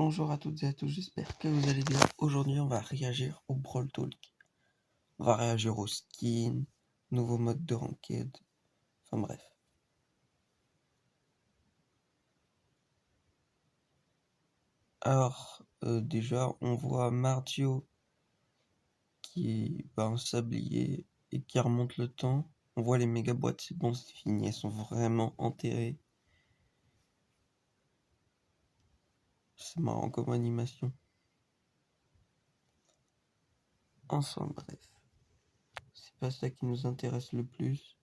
Bonjour à toutes et à tous, j'espère que vous allez bien. Aujourd'hui, on va réagir au Brawl Talk. On va réagir au skin, nouveau mode de ranked, enfin bref. Alors, déjà, on voit Mardio qui est un sablier et qui remonte le temps. On voit les méga boîtes, c'est bon, c'est fini, elles sont vraiment enterrées. C'est marrant comme animation. Enfin bref, c'est pas ça qui nous intéresse le plus.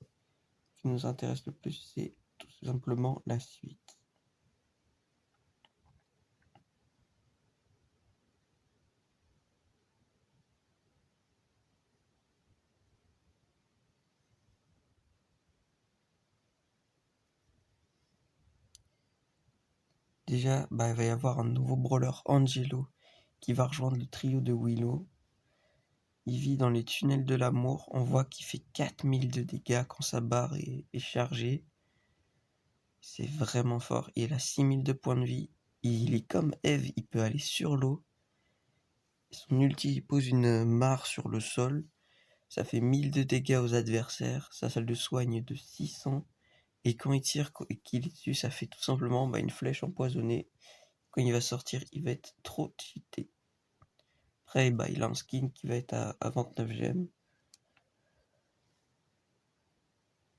Ce qui nous intéresse le plus, c'est tout simplement la suite. Déjà, il va y avoir un nouveau brawler, Angelo, qui va rejoindre le trio de Willow. Il vit dans les tunnels de l'amour. On voit qu'il fait 4000 de dégâts quand sa barre est chargée. C'est vraiment fort. Il a 6000 de points de vie. Il est comme Eve, il peut aller sur l'eau. Son ulti, il pose une mare sur le sol. Ça fait 1000 de dégâts aux adversaires. Sa salle de soigne est de 600. Et quand il tire et qu'il est dessus, ça fait tout simplement une flèche empoisonnée. Quand il va sortir, il va être trop cheaté. Après, il a un skin qui va être à 29 gemmes.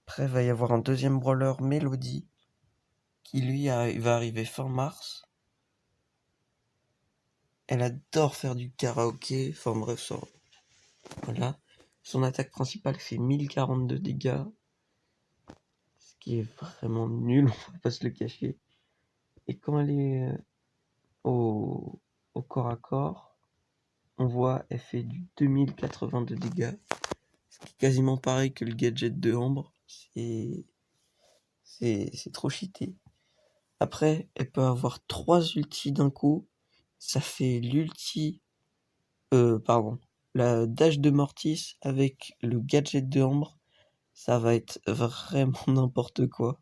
Après, il va y avoir un deuxième brawler, Melody, qui lui va arriver fin mars. Elle adore faire du karaoké, enfin bref, ça, voilà. Son attaque principale fait 1042 dégâts, ce qui est vraiment nul, on va pas se le cacher. Et quand elle est au corps à corps, on voit elle fait du 2080 de dégâts, ce qui est quasiment pareil que le gadget de Ambre. C'est trop cheaté. Après, elle peut avoir 3 ultis d'un coup. Ça fait la dash de Mortis avec le gadget de Ambre. Ça va être vraiment n'importe quoi.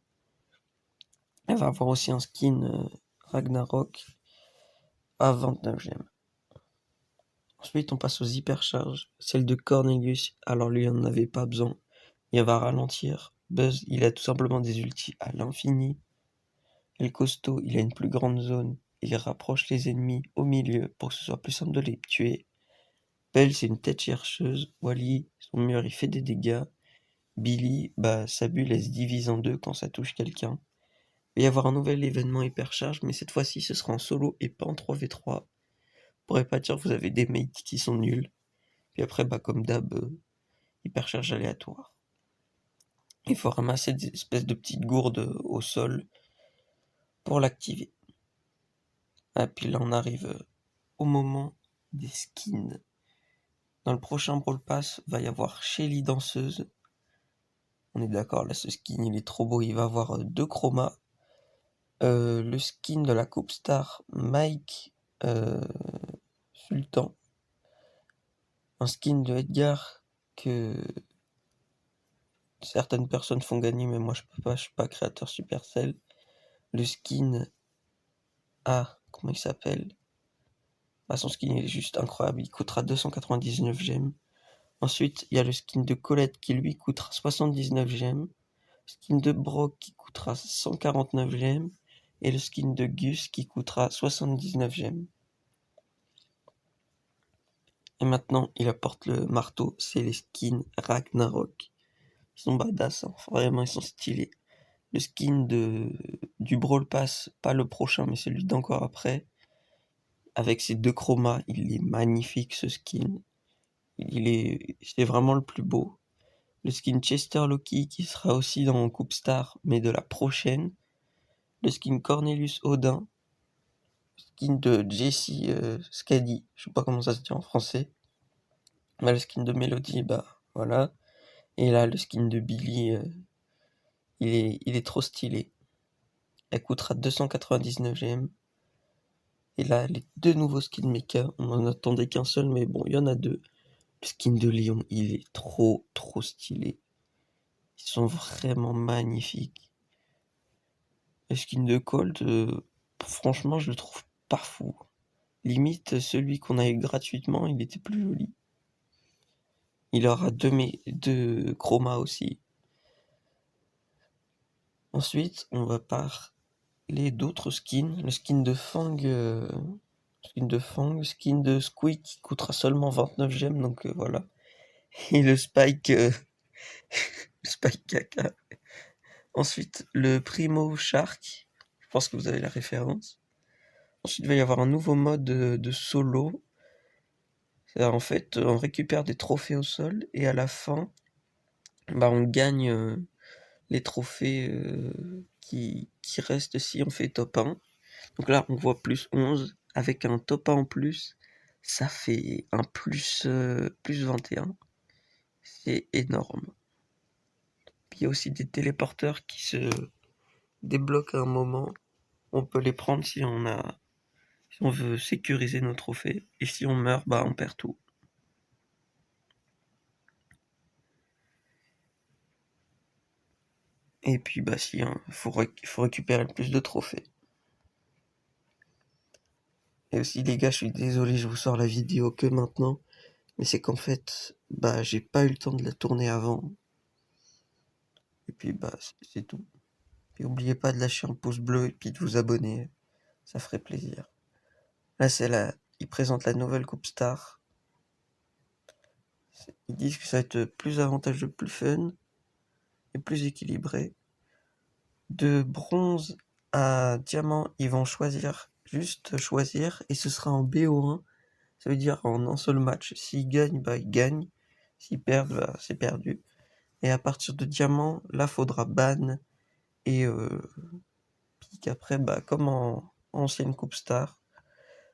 Elle va avoir aussi un skin Ragnarok à 29 gemmes. Ensuite, on passe aux hypercharges. Celle de Cornelius, alors lui, on n'en avait pas besoin. Il va ralentir. Buzz, il a tout simplement des ultis à l'infini. El Costaud, il a une plus grande zone. Il rapproche les ennemis au milieu pour que ce soit plus simple de les tuer. Belle, c'est une tête chercheuse. Wally, son mur, il fait des dégâts. Billy, sa bulle, elle se divise en deux quand ça touche quelqu'un. Il va y avoir un nouvel événement hypercharge, mais cette fois-ci, ce sera en solo et pas en 3v3. Vous pourrez pas dire que vous avez des mates qui sont nuls. Puis après, comme d'hab, hypercharge aléatoire. Il faut ramasser des espèces de petites gourdes au sol pour l'activer. Ah, puis là, on arrive au moment des skins. Dans le prochain Brawl Pass, va y avoir Shelly danseuse. On est d'accord, là, ce skin, il est trop beau. Il va avoir 2 chromas. Le skin de la Coupe Star, Mike Sultan. Un skin de Edgar que certaines personnes font gagner, mais moi je peux pas, je suis pas créateur Supercell. Le skin comment il s'appelle? Son skin il est juste incroyable, il coûtera 299 gemmes. Ensuite, il y a le skin de Colette qui lui coûtera 79 gemmes. Skin de Brock qui coûtera 149 gemmes. Et le skin de Gus qui coûtera 79 gemmes. Et maintenant, il apporte le marteau, c'est les skins Ragnarok. Ils sont badass, hein. Vraiment, ils sont stylés. Le skin du Brawl Pass, pas le prochain, mais celui d'encore après, avec ses 2 chromas, il est magnifique ce skin. C'est vraiment le plus beau. Le skin Chester Loki qui sera aussi dans Coupe Star, mais de la prochaine. Le skin Cornelius Odin. Le skin de Jesse Scady, je sais pas comment ça se dit en français. Le skin de Melody, voilà. Et là, le skin de Billy, il est trop stylé. Elle coûtera 299 gemmes. Et là, les 2 nouveaux skins mecha, on en attendait qu'un seul, mais bon, il y en a 2. Le skin de Léon, il est trop stylé. Ils sont vraiment magnifiques. Le skin de Colt, franchement, je le trouve pas fou. Limite, celui qu'on a eu gratuitement, il était plus joli. Il aura deux chromas aussi. Ensuite, on va parler d'autres skins. Le skin de Fang, skin de Squeak qui coûtera seulement 29 gemmes, donc voilà. Et le Spike, le Spike caca. Ensuite, le Primo Shark. Je pense que vous avez la référence. Ensuite, il va y avoir un nouveau mode de solo. En fait, on récupère des trophées au sol et à la fin, on gagne les trophées qui restent si on fait top 1. Donc là, on voit plus 11. Avec un top 1 en plus, ça fait un plus 21. C'est énorme. Puis il y a aussi des téléporteurs qui se débloquent à un moment. On peut les prendre si on veut sécuriser nos trophées. Et si on meurt, on perd tout. Et puis si faut récupérer le plus de trophées. Et aussi les gars, je suis désolé, je vous sors la vidéo que maintenant. Mais c'est qu'en fait, j'ai pas eu le temps de la tourner avant. Et puis c'est tout. Et n'oubliez pas de lâcher un pouce bleu et puis de vous abonner. Ça ferait plaisir. Là ils présentent la nouvelle Coupe Star. Ils disent que ça va être plus avantageux, plus fun et plus équilibré. De bronze à diamant, ils vont juste choisir, et ce sera en BO1. Ça veut dire en un seul match. S'ils gagnent, ils gagnent. S'ils perdent, c'est perdu. Et à partir de diamant, là, faudra ban et pique après, comme en ancienne Coupe Star.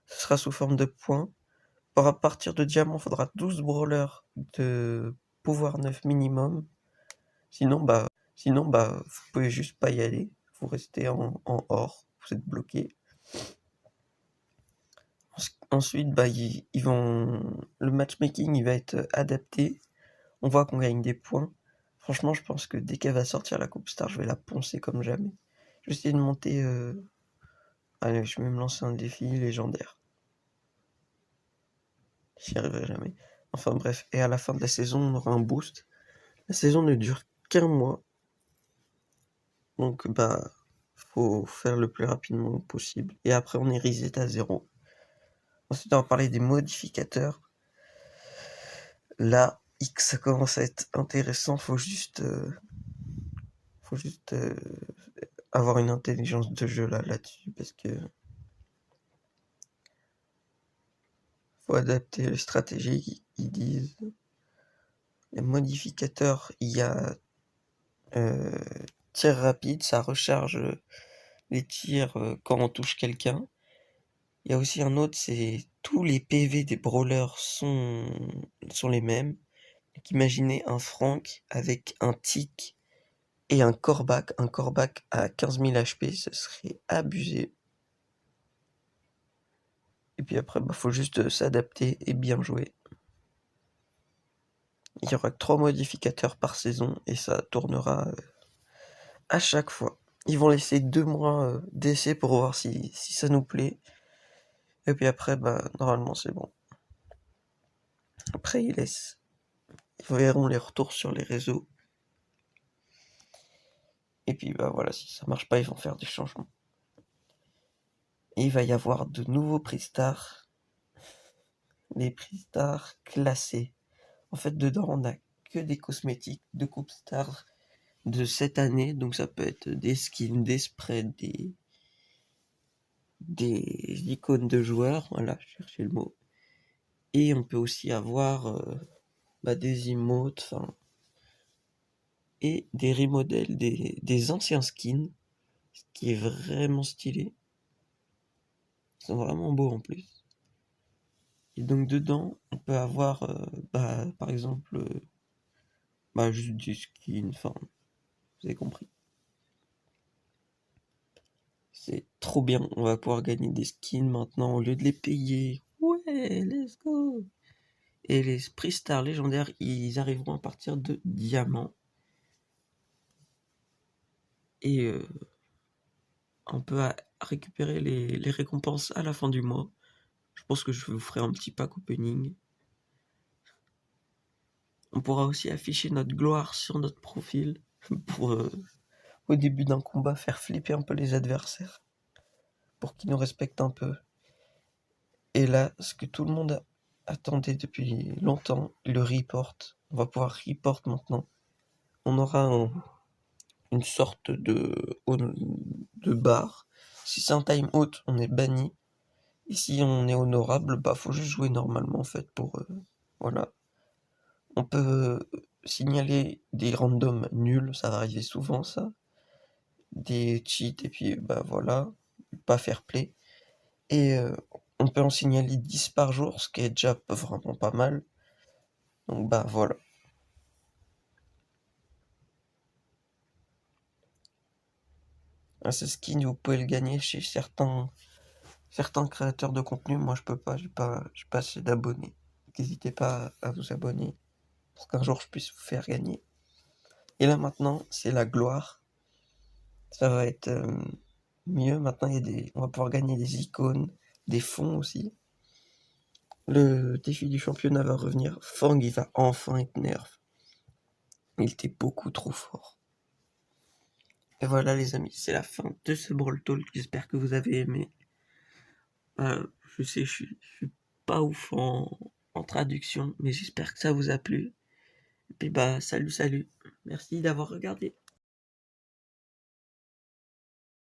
Ce sera sous forme de points. À partir de diamant, faudra 12 brawlers de pouvoir 9 minimum. Sinon, vous pouvez juste pas y aller. Vous restez en or. Vous êtes bloqué. Ensuite, le matchmaking, il va être adapté. On voit qu'on gagne des points. Franchement, je pense que dès qu'elle va sortir la Coupe Star, je vais la poncer comme jamais. Je vais essayer de monter. Allez, je vais me lancer un défi légendaire. J'y arriverai jamais. Enfin bref, et à la fin de la saison, on aura un boost. La saison ne dure qu'un mois. Donc faut faire le plus rapidement possible. Et après, on est reset à 0. Ensuite, on va parler des modificateurs. Là, ça commence à être intéressant. Faut juste avoir une intelligence de jeu là-dessus, parce que faut adapter les stratégies. Ils disent les modificateurs, il y a tir rapide, ça recharge les tirs quand on touche quelqu'un. Il y a aussi un autre, c'est tous les PV des brawlers sont les mêmes. Donc imaginez un Frank avec un Tick et un Corbac. Un Corbac à 15 000 HP, ce serait abusé. Et puis après, faut juste s'adapter et bien jouer. Il y aura que 3 modificateurs par saison et ça tournera à chaque fois. Ils vont laisser 2 mois d'essai pour voir si ça nous plaît. Et puis après, normalement c'est bon. Après, ils verront les retours sur les réseaux. Et puis voilà, si ça marche pas, ils vont faire des changements. Et il va y avoir de nouveaux prix stars. Les prix stars classés. En fait, dedans, on a que des cosmétiques de Coupe Star de cette année. Donc ça peut être des skins, des spreads, des icônes de joueurs. Voilà, je cherchais le mot. Et on peut aussi avoir des emotes, et des remodels des anciens skins, ce qui est vraiment stylé. Ils sont vraiment beaux en plus. Et donc dedans, on peut avoir par exemple juste du skin, vous avez compris. C'est trop bien, on va pouvoir gagner des skins maintenant au lieu de les payer. Ouais, let's go. Et les prix stars légendaires, ils arriveront à partir de diamants. Et on peut récupérer les récompenses à la fin du mois. Je pense que je vous ferai un petit pack opening. On pourra aussi afficher notre gloire sur notre profil pour au début d'un combat faire flipper un peu les adversaires pour qu'ils nous respectent un peu. Et là, ce que tout le monde attendait depuis longtemps, le report. On va pouvoir report maintenant. On aura une sorte de barre. Si c'est un time out, on est banni. Et si on est honorable, bah faut juste jouer normalement en fait pour voilà. On peut signaler des randoms nuls, ça va arriver souvent ça. Des cheats et puis bah voilà, pas fair play. Et on peut en signaler 10 par jour, ce qui est déjà vraiment pas mal. Donc bah voilà. Ce skin, vous pouvez le gagner chez certains créateurs de contenu. Moi je peux pas, j'ai pas assez d'abonnés. N'hésitez pas à vous abonner pour qu'un jour je puisse vous faire gagner. Et là maintenant, c'est la gloire. Ça va être mieux. Maintenant, on va pouvoir gagner des icônes, des fonds aussi. Le défi du championnat va revenir. Fang, il va enfin être nerf. Il était beaucoup trop fort. Et voilà les amis, c'est la fin de ce Brawl Talk. J'espère que vous avez aimé. Je sais, je suis pas ouf en traduction, mais j'espère que ça vous a plu. Et puis bah salut. Merci d'avoir regardé.